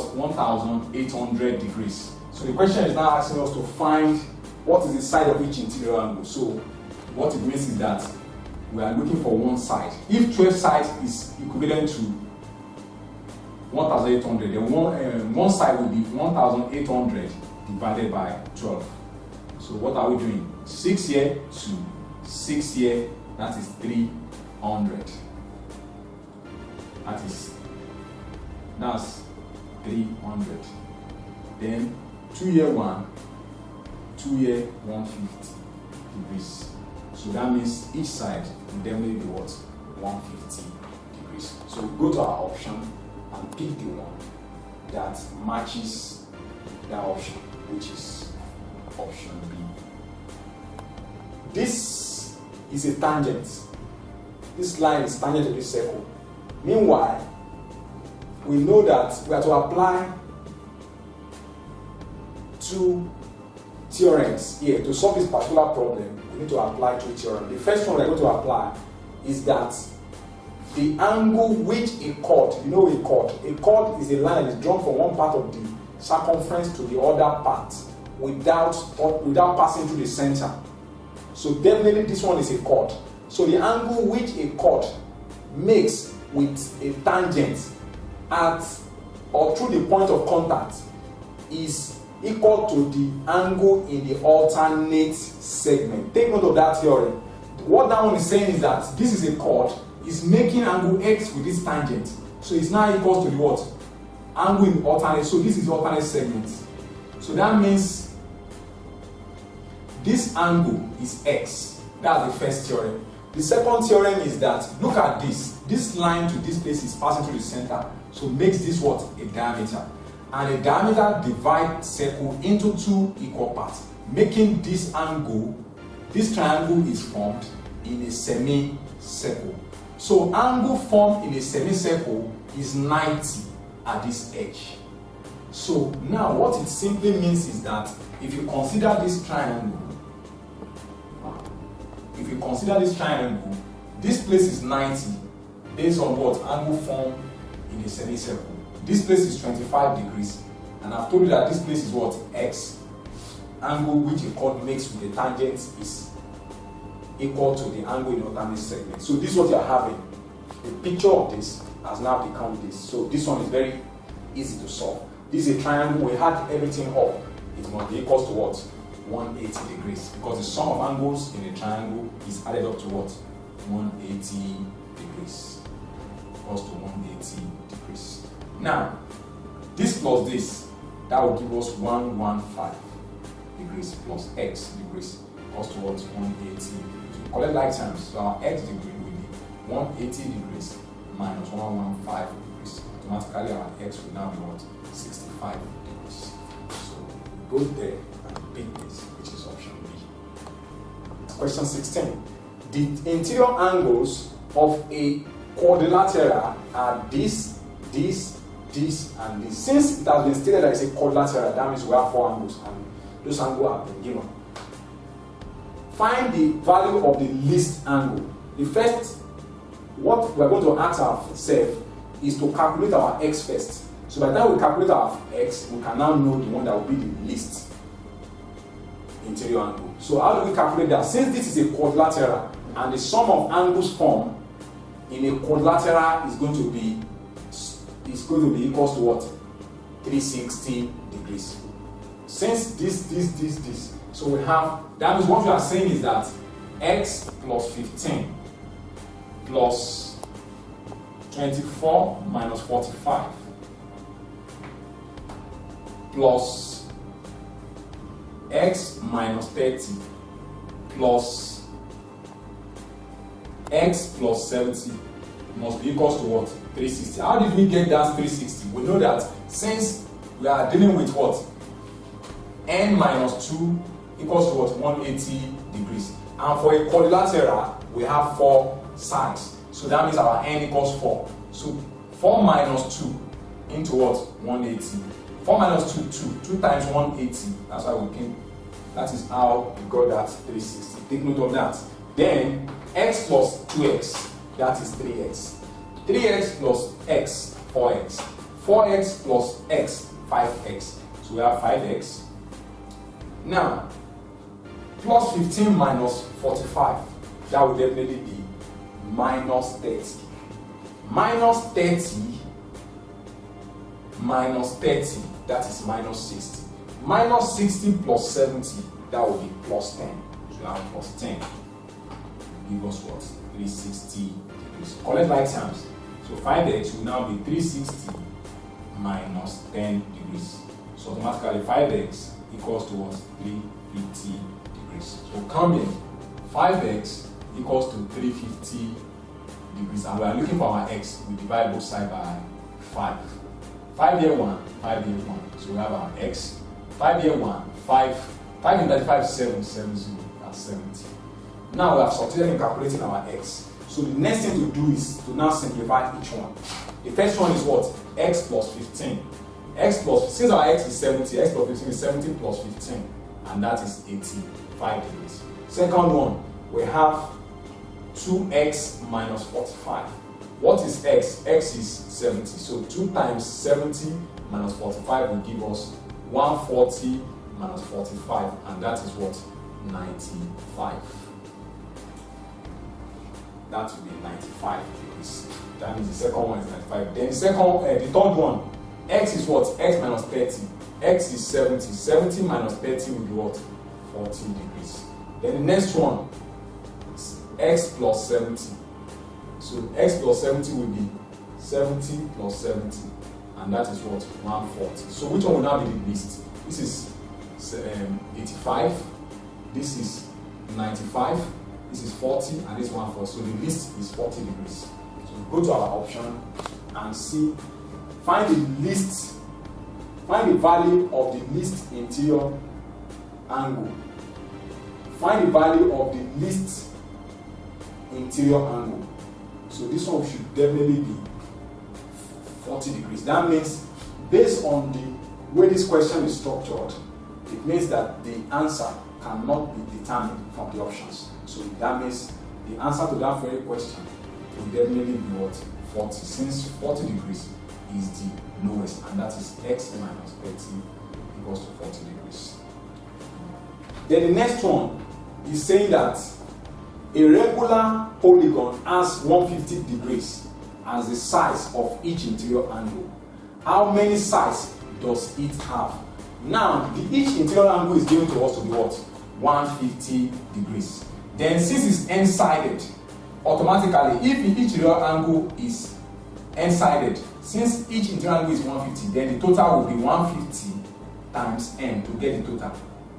what? 1,800 degrees. So the question is now asking us to find what is the side of each interior angle. So what it means is that we are looking for one side. If 12 sides is equivalent to 1,800, then one side will be 1,800 divided by 12. So what are we doing? 6 here to 6 here, that is 300. That's 300. Then 2 here 1, 2 here 150 degrees. So that means each side will definitely be what? 150 degrees. So go to our option and pick the one that matches that option, which is option B. This is a tangent. This line is tangent to this circle. Meanwhile, we know that we are to apply two theorems here to solve this particular problem. We need to apply two theorems. The first one we're going to apply is that the angle which a chord, a chord is a line that is drawn from one part of the circumference to the other part without passing through the center. So definitely this one is a chord. So the angle which a chord makes with a tangent at or through the point of contact is equal to the angle in the alternate segment. Take note of that theory. What that one is saying is that this is a chord, is making angle x with this tangent. So it's now equal to the what? Angle in alternate. So this is the alternate segment. So that means this angle is x. That's the first theorem. The second theorem is that, look at this. This line to this place is passing through the center. So makes this what? A diameter. And a diameter divides circle into two equal parts, making this angle, this triangle is formed in a semicircle. So angle formed in a semicircle is 90 at this edge. So now what it simply means is that if you consider this triangle, this place is 90 based on what? Angle formed in a semicircle. This place is 25 degrees, and I've told you that this place is what? X. Angle which a chord makes with the tangent is equal to the angle in the alternate segment. So this is what you are having. The picture of this has now become this. So this one is very easy to solve. This is a triangle. We had everything up. It must be equal to what? 180 degrees, because the sum of angles in a triangle is added up to what? 180 degrees. Equals to 180 degrees. Now, this plus this, that will give us 115 degrees plus x degrees equals to what? 180 degrees. So collect like terms. So our x degree will be 180 degrees minus 115 degrees. Automatically our x will now be what? 65 degrees. So go there and pick this, which is option B. Question 16. The interior angles of a quadrilateral are this, and this. Since it has been stated that it's a quadrilateral, that means we have four angles, and those angles have been given. Find the value of the least angle. The first, what we're going to ask ourselves is to calculate our x first. So by the time we calculate our x, we can now know the one that will be the least interior angle. So how do we calculate that? Since this is a quadrilateral, and the sum of angles formed in a quadrilateral is going to be equals to what? 360 degrees. Since this, so we have, that means what we are saying is that x plus 15 plus 24 minus 45 plus x minus 30 plus x plus 70 must be equals to what? 360. How did we get that 360? We know that since we are dealing with what? N minus 2 equals to what? 180 degrees. And for a quadrilateral, we have 4 sides. So that means our N equals 4. So 4 minus 2 into what? 180. 4 minus 2 times 180. That's why we came. That is how we got that 360. Take note of that. Then x plus 2x, that is 3x. 3x plus x, 4x. 4x plus x, 5x. So we have 5x. Now, plus 15 minus 45, that will definitely be minus 30. Minus 30 minus 30, that is minus 60. Minus 60 plus 70, that will be plus 10. So we have plus 10. Give us what? 360 degrees. Collect like terms. So 5x will now be 360 minus 10 degrees. So automatically 5x equals to what? 350 degrees. So come in, 5x equals to 350 degrees. And we are looking for our x. We divide both sides by 5. 5 here 1, 5 here 1. So we have our x. 5 here 1, 5. 5 in 35 is 7, 70, that's 70. Now we have succeeded in calculating our x. So the next thing to do is to now simplify each one. The first one is what? X plus 15. X plus, since our x is 70, x plus 15 is 70 plus 15. And that is 85 degrees. Second one, we have 2x minus 45. What is x? X is 70. So 2 times 70 minus 45 will give us 140 minus 45. And that is what? 95. That will be 95 degrees. That means the second one is 95. Then the third one, x is what? X minus 30. X is 70. 70 minus 30 will be what? 40 degrees. Then the next one is x plus 70. So x plus 70 will be 70 plus 70. And that is what? 140. So which one will now be the least? This is 85. This is 95. This is 40 and this 140. So the least is 40 degrees. So we go to our option and see, find the value of the least interior angle. Find the value of the least interior angle. So this one should definitely be 40 degrees. That means, based on the way this question is structured, it means that the answer cannot be determined from the options. So that means the answer to that very question will definitely be what? 40, since 40 degrees is the lowest, and that is x minus 30 equals to 40 degrees. Then the next one is saying that a regular polygon has 150 degrees as the size of each interior angle. How many sides does it have? Now, each interior angle is given to us to be what? 150 degrees. Then since it's n-sided, automatically, if each interior angle is n-sided, since each interior angle is 150, then the total will be 150 times n to get the total.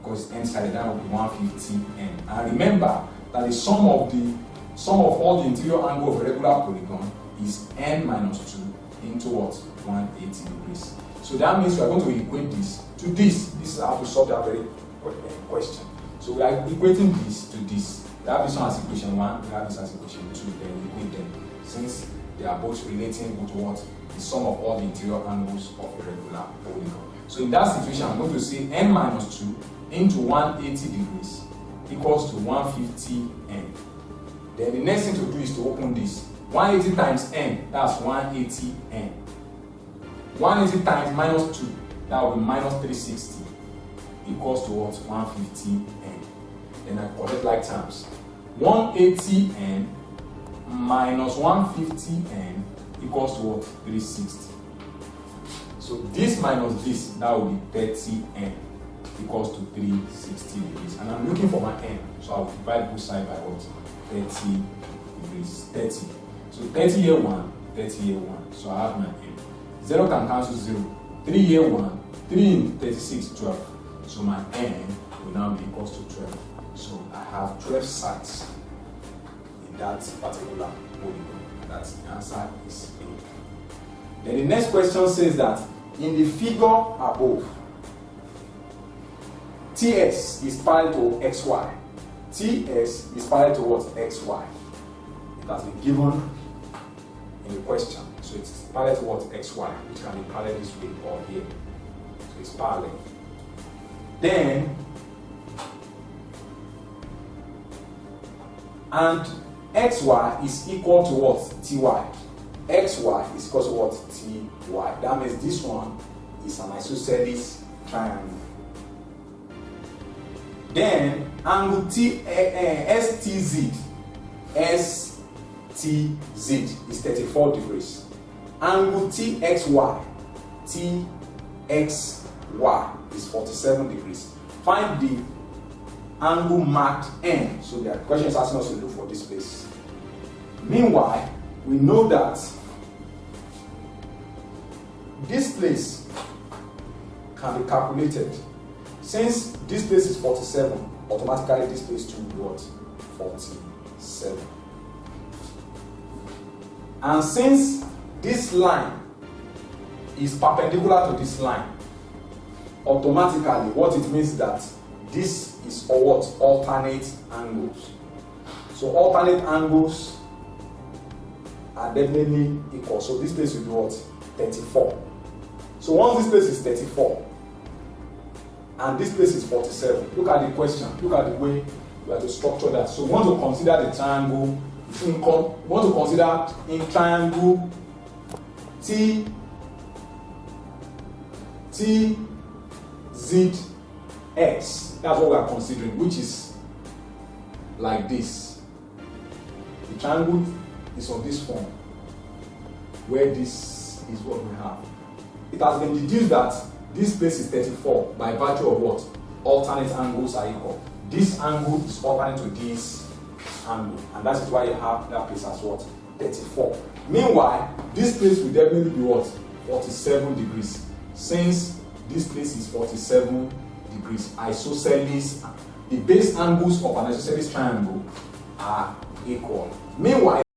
Because n-sided, that will be 150n. And remember that the sum of all the interior angle of a regular polygon is n minus 2 into what? 180 degrees. So that means we are going to equate this to this. This is how to solve that very question. So we are equating this to this. We have this one as equation 1, we have this as equation 2, then we equate them. Since they are both relating with what? The sum of all the interior angles of a regular polygon. So in that situation, I'm going to say n minus 2 into 180 degrees equals to 150n. Then the next thing to do is to open this. 180 times n, that's 180n. 180 times minus 2, that will be minus 360 equals to what? 150n. Then I collect like terms. 180n minus 150n equals to what? 360. So this minus this, that will be 30n equals to 360 degrees. And I'm looking for my n, so I will divide both sides by what? 30 degrees. 30. So 30 here 1, 30 here 1. So I have my n. 0 can cancel 0. 3 here 1, 3 in 36, 12. So my n will now be equals to 12. So I have 12 sides in that particular polygon. That's the answer is A. Then the next question says that in the figure above, TS is parallel to XY. TS is parallel to what? XY. It has been given in the question. So it's parallel to what? XY, which can be parallel this way or here. So it's parallel. Then, and XY is equal to what? TY. xy is equal to what? Ty. That means this one is an isosceles triangle. Then angle STZ is 34 degrees. Angle TXY is 47 degrees. Find the angle marked N. So the question is asking us to look for this place. Meanwhile, we know that this place can be calculated. Since this place is 47, automatically this place too will be what? 47. And since this line is perpendicular to this line, automatically what it means is that this is what? Alternate angles. So alternate angles are definitely equal. So this place will be what? 34. So once this place is 34 and this place is 47, look at the question, look at the way we have to structure that. So we want to consider the triangle, we want to consider in triangle TZX. That's what we are considering, which is like this. The triangle is of this form, where this is what we have. It has been deduced that this place is 34 by virtue of what? Alternate angles are equal. This angle is alternate to this angle, and that is why you have that place as what? 34. Meanwhile, this place will definitely be what? 47 degrees. Since this place is 47 degrees, isosceles, the base angles of an isosceles triangle are equal. Meanwhile,